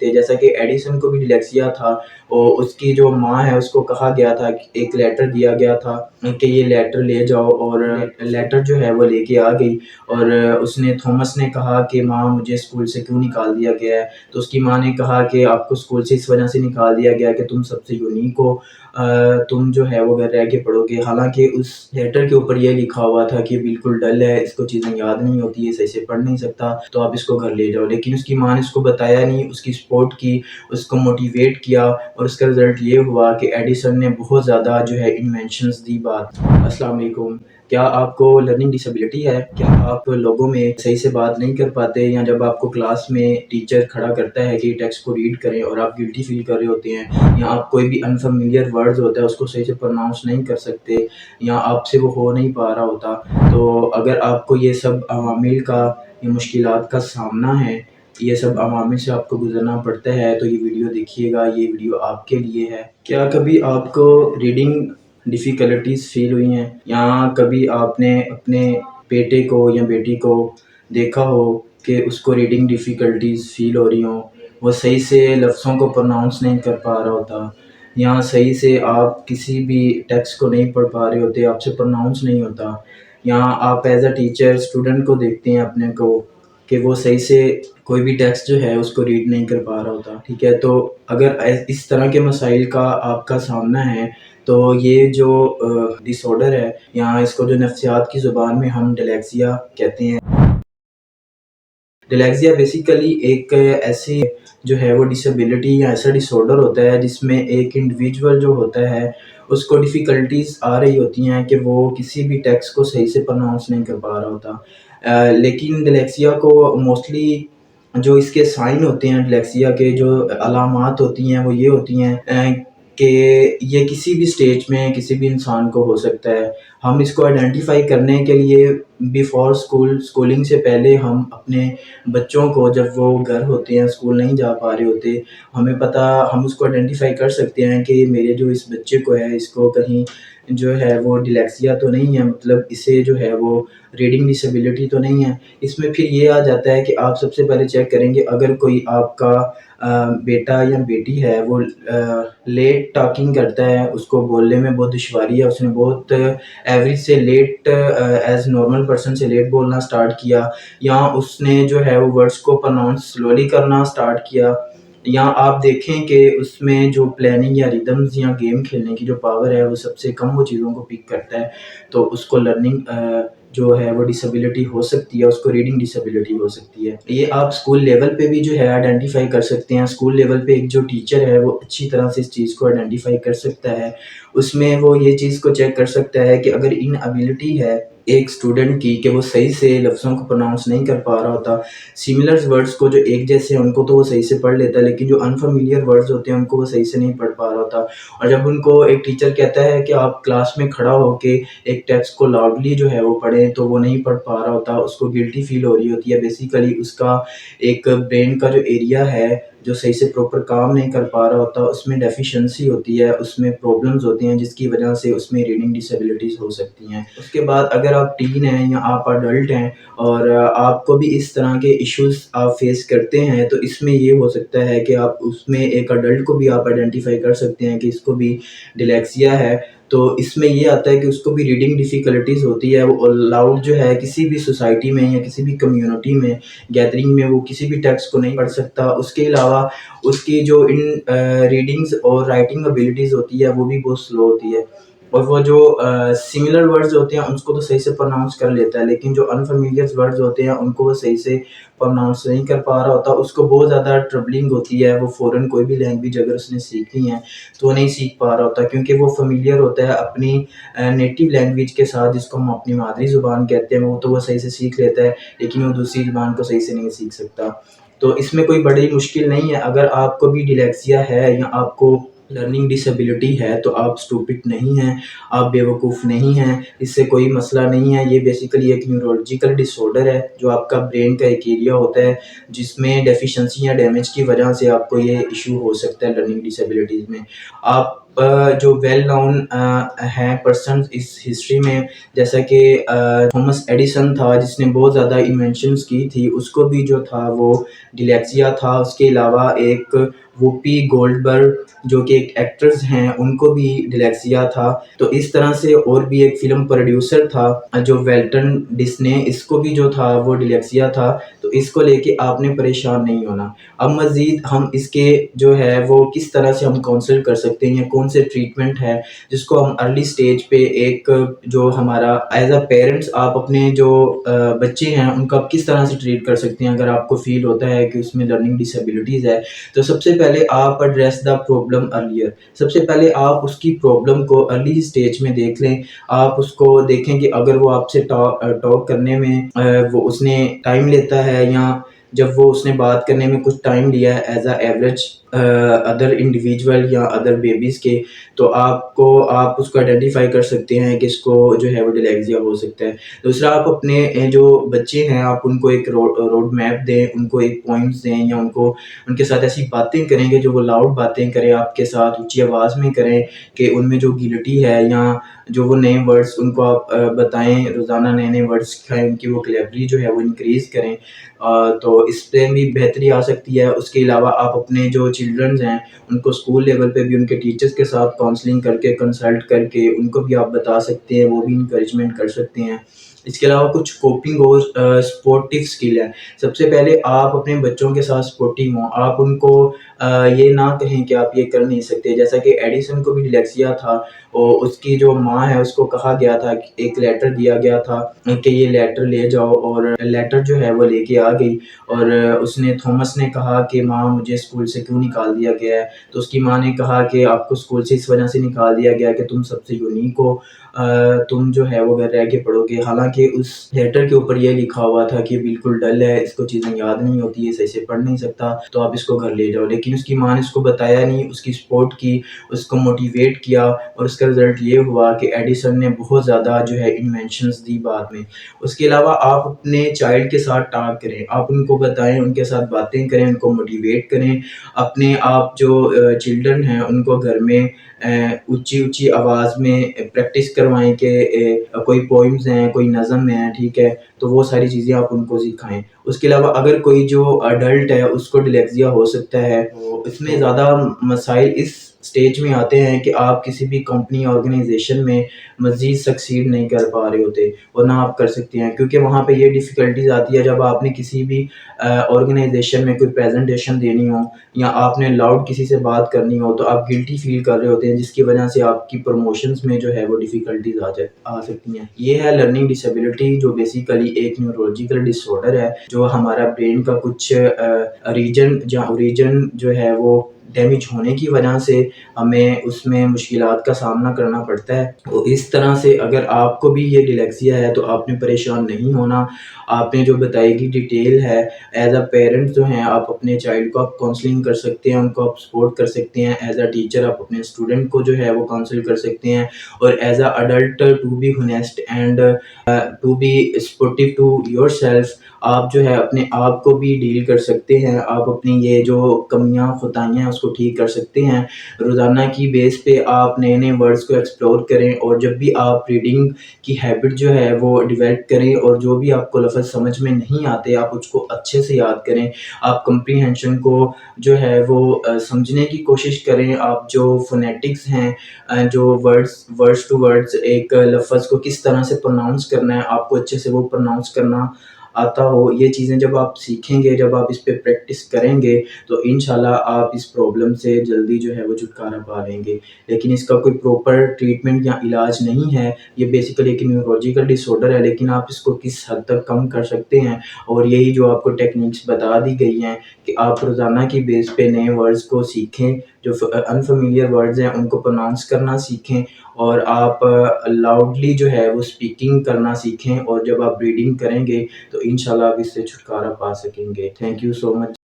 تھے، جیسا کہ ایڈیسن کو بھی ڈلیکسیا تھا اور اس کی جو ماں ہے اس کو کہا گیا تھا کہ ایک لیٹر دیا گیا تھا کہ یہ لیٹر لے جاؤ، اور لیٹر جو ہے وہ لے کے آ گئی، اور اس نے تھامس نے کہا کہ ماں مجھے اسکول سے کیوں نکال دیا گیا ہے، تو اس کی ماں نے کہا کہ آپ کو اسکول سے اس وجہ سے نکال دیا گیا کہ تم سب سے یونیک ہو، تم جو ہے وہ گھر رہ کے پڑھو گے، حالانکہ اس لیٹر کے اوپر یہ لکھا ہوا تھا کہ بالکل ڈل ہے، اس کو چیزیں یاد نہیں ہوتی ہے، صحیح سے پڑھ نہیں سکتا، تو آپ اس کو گھر لے جاؤ، لیکن اس کی ماں نے اس کو بتایا نہیں، اس کی سپورٹ کی، اس کو موٹیویٹ کیا، اور اس کا رزلٹ یہ ہوا کہ ایڈیسن نے بہت زیادہ جو ہے انوینشنز دی بات۔ السلام علیکم، کیا آپ کو لرننگ ڈسیبلٹی ہے؟ کیا آپ لوگوں میں صحیح سے بات نہیں کر پاتے، یا جب آپ کو کلاس میں ٹیچر کھڑا کرتا ہے کہ ٹیکسٹ کو ریڈ کریں اور آپ گلٹی فیل کر رہے ہوتے ہیں، یا آپ کوئی بھی انفیملیئر ورڈز ہوتا ہے اس کو صحیح سے پروناؤنس نہیں کر سکتے، یا آپ سے وہ ہو نہیں پا رہا ہوتا، تو اگر آپ کو یہ سب عوامل کا یا مشکلات کا سامنا ہے، یہ سب عوامل سے آپ کو گزرنا پڑتا ہے، تو یہ ویڈیو دیکھیے گا، یہ ویڈیو آپ کے لیے ہے۔ کیا کبھی آپ کو ریڈنگ ڈیفیکلٹیز فیل ہوئی ہیں، یا کبھی آپ نے اپنے بیٹے کو یا بیٹی کو دیکھا ہو کہ اس کو ریڈنگ ڈیفیکلٹیز فیل ہو رہی ہوں، وہ صحیح سے لفظوں کو پروناؤنس نہیں کر پا رہا ہوتا، یا صحیح سے آپ کسی بھی ٹیکسٹ کو نہیں پڑھ پا رہے ہوتے، آپ سے پروناؤنس نہیں ہوتا، یا آپ ایز اے ٹیچر اسٹوڈنٹ کو دیکھتے ہیں اپنے کو کہ وہ صحیح سے کوئی بھی ٹیکسٹ جو ہے اس کو ریڈ نہیں کر پا رہا ہوتا، ٹھیک ہے؟ تو اگر اس طرح کے مسائل کا آپ کا سامنا ہے، تو یہ جو ڈس آرڈر ہے، یا اس کو جو نفسیات کی زبان میں ہم ڈلیکسیا کہتے ہیں، ڈلیکسیا بیسیکلی ایک ایسی جو ہے وہ ڈسیبلٹی یا ایسا ڈس آرڈر ہوتا ہے جس میں ایک انڈیویجول جو ہوتا ہے اس کو ڈیفیکلٹیز آ رہی ہوتی ہیں کہ وہ کسی بھی ٹیکسٹ کو صحیح سے پروناؤنس نہیں کر پا رہا ہوتا، لیکن ڈلیکسیا کو موسٹلی جو اس کے سائن ہوتے ہیں، ڈلیکسیا کے جو علامات ہوتی ہیں وہ یہ ہوتی ہیں کہ یہ کسی بھی سٹیج میں کسی بھی انسان کو ہو سکتا ہے۔ ہم اس کو آئیڈینٹیفائی کرنے کے لیے بیفور اسکولنگ سے پہلے ہم اپنے بچوں کو، جب وہ گھر ہوتے ہیں اسکول نہیں جا پا رہے ہوتے، ہم اس کو آئیڈینٹیفائی کر سکتے ہیں کہ میرے جو اس بچے کو ہے اس کو کہیں جو ہے وہ ڈلیکسیا تو نہیں ہے، مطلب اسے جو ہے وہ ریڈنگ ڈسیبلٹی تو نہیں ہے۔ اس میں پھر یہ آ جاتا ہے کہ آپ سب سے پہلے چیک کریں گے اگر کوئی آپ کا بیٹا یا بیٹی ہے وہ لیٹ ٹاکنگ کرتا ہے، اس کو بولنے میں بہت دشواری ہے، اس نے بہت ایوریج سے لیٹ ایز نارمل پرسن سے لیٹ بولنا سٹارٹ کیا، یا اس نے جو ہے وہ ورڈز کو پروناؤنس سلولی کرنا سٹارٹ کیا، یا آپ دیکھیں کہ اس میں جو پلاننگ یا ریدمز یا گیم کھیلنے کی جو پاور ہے وہ سب سے کم وہ چیزوں کو پک کرتا ہے، تو اس کو لرننگ جو ہے وہ ڈسیبلٹی ہو سکتی ہے، اس کو ریڈنگ ڈسیبلٹی ہو سکتی ہے۔ یہ آپ اسکول لیول پہ بھی جو ہے آئیڈینٹیفائی کر سکتے ہیں، اسکول لیول پہ ایک جو ٹیچر ہے وہ اچھی طرح سے اس چیز کو آئیڈینٹیفائی کر سکتا ہے، اس میں وہ یہ چیز کو چیک کر سکتا ہے کہ اگر ان ابیلٹی ہے ایک اسٹوڈنٹ کی کہ وہ صحیح سے لفظوں کو پروناؤنس نہیں کر پا رہا ہوتا، سملر ورڈز کو جو ایک جیسے ہیں ان کو تو وہ صحیح سے پڑھ لیتا ہے، لیکن جو انفیملیئر ورڈز ہوتے ہیں ان کو وہ صحیح سے نہیں پڑھ پا رہا ہوتا، اور جب ان کو ایک ٹیچر کہتا ہے کہ آپ کلاس میں کھڑا ہو کے ایک ٹیکسٹ کو لاؤڈلی جو ہے وہ پڑھیں، تو وہ نہیں پڑھ پا رہا ہوتا، اس کو گلٹی فیل ہو رہی ہوتی ہے، بیسیکلی اس کا ایک برین کا جو ایریا ہے جو صحیح سے پراپر کام نہیں کر پا رہا ہوتا، اس میں ڈیفیشنسی ہوتی ہے، اس میں پرابلمز ہوتی ہیں جس کی وجہ سے اس میں ریڈنگ ڈسیبلٹیز ہو سکتی ہیں۔ اس کے بعد اگر آپ ٹین ہیں یا آپ اڈلٹ ہیں اور آپ کو بھی اس طرح کے ایشوز آپ فیس کرتے ہیں، تو اس میں یہ ہو سکتا ہے کہ آپ اس میں ایک اڈلٹ کو بھی آپ آئیڈینٹیفائی کر سکتے ہیں کہ اس کو بھی ڈلیکسیا ہے، تو اس میں یہ آتا ہے کہ اس کو بھی ریڈنگ ڈیفیکلٹیز ہوتی ہے، وہ لاؤڈ جو ہے کسی بھی سوسائٹی میں یا کسی بھی کمیونٹی میں گیدرنگ میں وہ کسی بھی ٹیکسٹ کو نہیں پڑھ سکتا، اس کے علاوہ اس کی جو ریڈنگز اور رائٹنگ ابیلٹیز ہوتی ہے وہ بھی بہت سلو ہوتی ہے، اور وہ جو سملر ورڈز ہوتے ہیں اس کو تو صحیح سے پروناؤنس کر لیتا ہے، لیکن جو انفیملیئر ورڈز ہوتے ہیں ان کو وہ صحیح سے پروناؤنس نہیں کر پا رہا ہوتا، اس کو بہت زیادہ ٹربلنگ ہوتی ہے، وہ فوراً کوئی بھی لینگویج اگر اس نے سیکھنی ہے تو وہ نہیں سیکھ پا رہا ہوتا، کیونکہ وہ فیملیئر ہوتا ہے اپنی نیٹو لینگویج کے ساتھ، جس کو ہم اپنی مادری زبان کہتے ہیں، وہ تو وہ صحیح سے سیکھ لیتا ہے، لیکن وہ دوسری زبان کو صحیح سے نہیں سیکھ سکتا، تو اس میں کوئی بڑی مشکل نہیں ہے۔ اگر آپ کو بھی ڈلیکسیا ہے یا آپ کو لرننگ ڈسیبلٹی ہے تو آپ اسٹوپڈ نہیں ہیں، آپ بیوقوف نہیں ہیں، اس سے کوئی مسئلہ نہیں ہے، یہ بیسیکلی ایک نیورولوجیکل ڈس آرڈر ہے جو آپ کا برین کا ایک ایریا ہوتا ہے جس میں ڈیفیشنسی یا ڈیمیج کی وجہ سے آپ کو یہ ایشو ہو سکتا ہے لرننگ ڈسیبلٹیز میں۔ آپ جو ویل نون ہیں پرسنز اس ہسٹری میں، جیسا کہ تھامس ایڈیسن تھا جس نے بہت زیادہ انوینشنز کی تھی، اس کو بھی جو تھا وہ ڈلیکسیا تھا۔ اس کے علاوہ ایک ووپی گولڈ برگ جو کہ ایک ایکٹرز ہیں، ان کو بھی ڈلیکسیا تھا۔ تو اس طرح سے اور بھی ایک فلم پروڈیوسر تھا جو ویلٹن ڈسنے، اس کو بھی جو تھا وہ ڈلیکسیا تھا۔ تو اس کو لے کے آپ نے پریشان نہیں ہونا۔ اب مزید ہم اس کے جو ہے وہ کس طرح سے ہم کونسل کر سکتے ہیں، یا کون سے ٹریٹمنٹ ہے جس کو ہم ارلی سٹیج پہ ایک جو ہمارا ایز اے پیرنٹس آپ اپنے جو بچے ہیں ان کو آپ کس طرح سے ٹریٹ کر سکتے ہیں اگر آپ کو فیل ہوتا ہے کہ اس میں لرننگ ڈسیبلٹیز ہے۔ تو سب سے پہلے آپ ایڈریس دا پرابلم ارلیئر، سب سے پہلے آپ اس کی پرابلم کو ارلی سٹیج میں دیکھ لیں۔ آپ اس کو دیکھیں کہ اگر وہ آپ سے ٹاک کرنے میں وہ اس نے ٹائم لیتا ہے، یا جب وہ اس نے بات کرنے میں کچھ ٹائم لیا ہے as a average other individual یا ادر بیبیز کے، تو آپ اس کو آئیڈینٹیفائی کر سکتے ہیں کہ اس کو جو ہے وہ ڈلیکسیا ہو سکتا ہے۔ دوسرا، آپ اپنے جو بچے ہیں آپ ان کو ایک روڈ میپ دیں، ان کو ایک پوائنٹس دیں، یا ان کے ساتھ ایسی باتیں کریں گے جو وہ لاؤڈ باتیں کریں آپ کے ساتھ، اونچی آواز میں کریں، کہ ان میں جو گلٹی ہے یا جو وہ نئے ورڈز ان کو آپ بتائیں، روزانہ نئے نئے ورڈز سکھائیں، ان کی ووکیبلری جو ہے وہ انکریز کریں۔ تو اس پہ بھی بہتری آ سکتی ہے۔ اس کے علاوہ آپ اپنے جو چلڈرنز ہیں ان کو اسکول لیول پہ بھی ان کے ٹیچرز کے ساتھ کاؤنسلنگ کر کے، کنسلٹ کر کے ان کو بھی آپ بتا سکتے ہیں، وہ بھی انکریجمنٹ کر سکتے ہیں۔ اس کے علاوہ کچھ کوپنگ اور سپورٹیو اسکل ہے۔ سب سے پہلے آپ اپنے بچوں کے ساتھ سپورٹیو ہوں، آپ ان کو یہ نہ کہیں کہ آپ یہ کر نہیں سکتے۔ جیسا کہ ایڈیسن کو بھی ڈلیکسیا تھا، اور اس کی جو ماں ہے اس کو کہا گیا تھا، ایک لیٹر دیا گیا تھا کہ یہ لیٹر لے جاؤ، اور لیٹر جو ہے وہ لے کے آ گئی، اور تھامس نے کہا کہ ماں مجھے اسکول سے کیوں نکال دیا گیا ہے؟ تو اس کی ماں نے کہا کہ آپ کو اسکول سے اس وجہ سے نکال دیا گیا کہ تم سب سے یونیک ہو، تم جو ہے وہ گھر رہ کے پڑھو گے۔ حالانکہ اس لیٹر کے اوپر یہ لکھا ہوا تھا کہ بالکل ڈل ہے، اس کو چیزیں یاد نہیں ہوتی، یہ صحیح سے پڑھ نہیں سکتا، تو آپ اس کو گھر لے جاؤ۔ لیکن اس کی ماں نے اس کو بتایا نہیں، اس کی سپورٹ کی، اس کو موٹیویٹ کیا، اور اس کا رزلٹ یہ ہوا کہ ایڈیسن نے بہت زیادہ جو ہے انوینشنز دی بعد میں۔ اس کے علاوہ آپ اپنے چائلڈ کے ساتھ ٹاک کریں، آپ ان کو بتائیں، ان کے ساتھ باتیں کریں، ان کو موٹیویٹ کریں۔ اپنے آپ جو چلڈرن ہیں ان کو گھر میں اونچی اونچی آواز میں پریکٹس کروائیں کہ کوئی پوئمز ہیں، کوئی نظم ہے، ٹھیک ہے، تو وہ ساری چیزیں آپ ان کو سکھائیں۔ اس کے علاوہ اگر کوئی جو اڈلٹ ہے اس کو ڈلیکسیا ہو سکتا ہے، تو اس میں زیادہ مسائل اس سٹیج میں آتے ہیں کہ آپ کسی بھی کمپنی آرگنائزیشن میں مزید سکسیڈ نہیں کر پا رہے ہوتے، اور نہ آپ کر سکتے ہیں، کیونکہ وہاں پہ یہ ڈیفیکلٹیز آتی ہے جب آپ نے کسی بھی آرگنائزیشن میں کوئی پریزنٹیشن دینی ہو، یا آپ نے لاؤڈ کسی سے بات کرنی ہو، تو آپ گلٹی فیل کر رہے ہوتے ہیں، جس کی وجہ سے آپ کی پروموشنز میں جو ہے وہ ڈیفیکلٹیز آ سکتی ہیں۔ یہ ہے لرننگ ڈسیبلٹی، جو بیسیکلی ایک نیورولوجیکل ڈس آرڈر ہے، جو ہمارا برین کا کچھ ریجن جو ہے وہ ڈیمیج ہونے کی وجہ سے ہمیں اس میں مشکلات کا سامنا کرنا پڑتا ہے۔ تو اس طرح سے اگر آپ کو بھی یہ ڈلیکسیا ہے تو آپ نے پریشان نہیں ہونا۔ آپ نے جو بتائی گی ڈیٹیل ہے، ایز اے پیرنٹ جو ہیں آپ اپنے چائلڈ کو آپ کاؤنسلنگ کر سکتے ہیں، ان کو آپ سپورٹ کر سکتے ہیں، ایز اے ٹیچر آپ اپنے اسٹوڈنٹ کو جو ہے وہ کاؤنسل کر سکتے ہیں، اور as a adult to be honest and to be supportive to yourself, آپ جو ہے اپنے آپ کو بھی ڈیل کر سکتے ہیں، آپ اپنی یہ جو کمیاں خطائیاں ہیں اس کو ٹھیک کر سکتے ہیں۔ روزانہ کی بیس پہ آپ نئے نئے ورڈز کو ایکسپلور کریں، اور جب بھی آپ ریڈنگ کی ہیبٹ جو ہے وہ ڈیولپ کریں، اور جو بھی آپ کو لفظ سمجھ میں نہیں آتے آپ اس کو اچھے سے یاد کریں، آپ کمپریہنشن کو جو ہے وہ سمجھنے کی کوشش کریں، آپ جو فونیٹکس ہیں، جو ورڈز ٹو ورڈز ایک لفظ کو کس طرح سے پروناؤنس کرنا ہے، آپ کو اچھے سے وہ پروناؤنس کرنا آتا ہو، یہ چیزیں جب آپ سیکھیں گے، جب آپ اس پہ پریکٹس کریں گے، تو انشاءاللہ آپ اس پرابلم سے جلدی جو ہے وہ چھٹکارا پا لیں گے۔ لیکن اس کا کوئی پروپر ٹریٹمنٹ یا علاج نہیں ہے، یہ بیسیکلی ایک نیورولوجیکل ڈس آرڈر ہے، لیکن آپ اس کو کس حد تک کم کر سکتے ہیں، اور یہی جو آپ کو ٹیکنیکس بتا دی گئی ہیں کہ آپ روزانہ کی بیس پہ نئے ورڈز کو سیکھیں، جو انفیملیئر ورڈز ہیں ان کو پروناؤنس کرنا سیکھیں، اور آپ لاؤڈلی جو ہے وہ اسپیکنگ کرنا سیکھیں، اور جب آپ ریڈنگ کریں گے تو انشاءاللہ آپ اس سے چھٹکارا پا سکیں گے۔ Thank you so much.